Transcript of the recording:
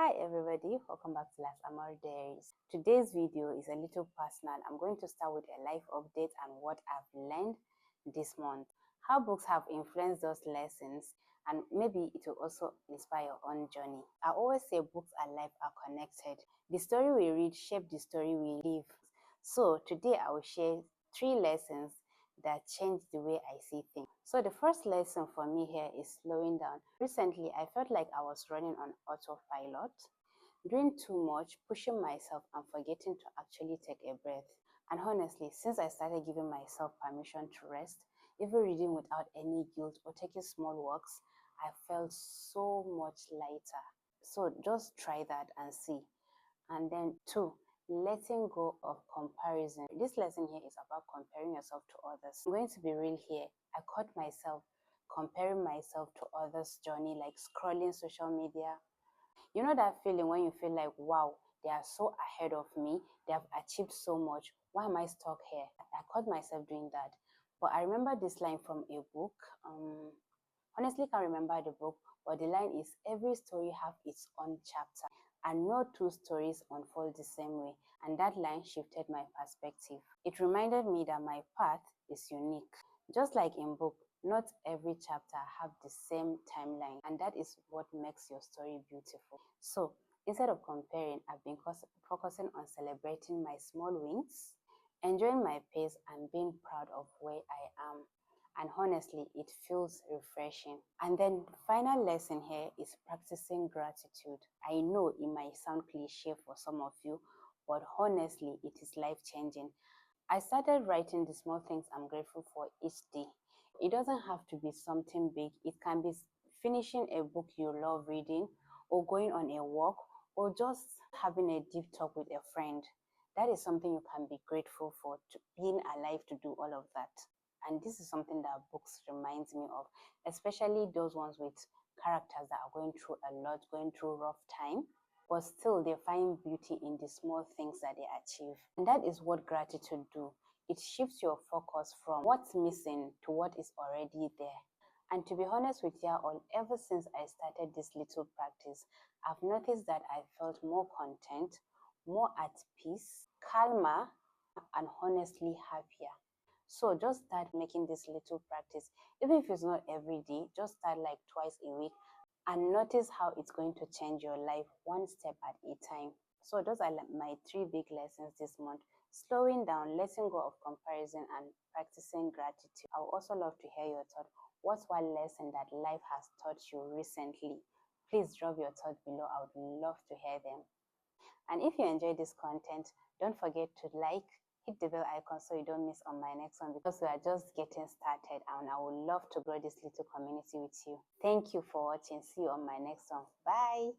Hi everybody, welcome back to Las Amor Diaries. Today's video is a little personal. I'm going to start with a life update and what I've learned this month. How books have influenced those lessons, and maybe it will also inspire your own journey. I always say books and life are connected. The story we read shapes the story we live. So today I will share 3 lessons that changed the way I see things. So the first lesson for me here is slowing down. Recently, I felt like I was running on autopilot, doing too much, pushing myself and forgetting to actually take a breath. And honestly, since I started giving myself permission to rest, even reading without any guilt or taking small walks, I felt so much lighter. So just try that and see. And then 2, letting go of comparison. This lesson here is about comparing yourself to others. I'm going to be real here. I caught myself comparing myself to others' journey, like scrolling social media. You know that feeling when you feel like, wow, they are so ahead of me, they have achieved so much. Why am I stuck here? I caught myself doing that. But I remember this line from a book. Honestly, can't remember the book, but the line is, every story have its own chapter and no two stories unfold the same way. And that line shifted my perspective. It reminded me that my path is unique. Just like in book, not every chapter have the same timeline, and that is what makes your story beautiful. So instead of comparing, I've been focusing on celebrating my small wins, enjoying my pace and being proud of where I am. And honestly, it feels refreshing. And then the final lesson here is practicing gratitude. I know it might sound cliche for some of you, but honestly, it is life-changing. I started writing the small things I'm grateful for each day. It doesn't have to be something big. It can be finishing a book you love reading, or going on a walk, or just having a deep talk with a friend. That is something you can be grateful for, to being alive to do all of that. And this is something that books reminds me of, especially those ones with characters that are going through a lot, going through rough time, but still they find beauty in the small things that they achieve. And that is what gratitude do. It shifts your focus from what's missing to what is already there. And to be honest with you all, ever since I started this little practice, I've noticed that I felt more content, more at peace, calmer, and honestly happier. So just start making this little practice. Even if it's not every day, just start like twice a week and notice how it's going to change your life one step at a time. So those are my 3 big lessons this month. Slowing down, letting go of comparison, and practicing gratitude. I would also love to hear your thoughts. What's one lesson that life has taught you recently? Please drop your thoughts below. I would love to hear them. And if you enjoyed this content, don't forget to like, hit the bell icon so you don't miss on my next one, because we are just getting started and I would love to grow this little community with you. Thank you for watching. See you on my next one. Bye.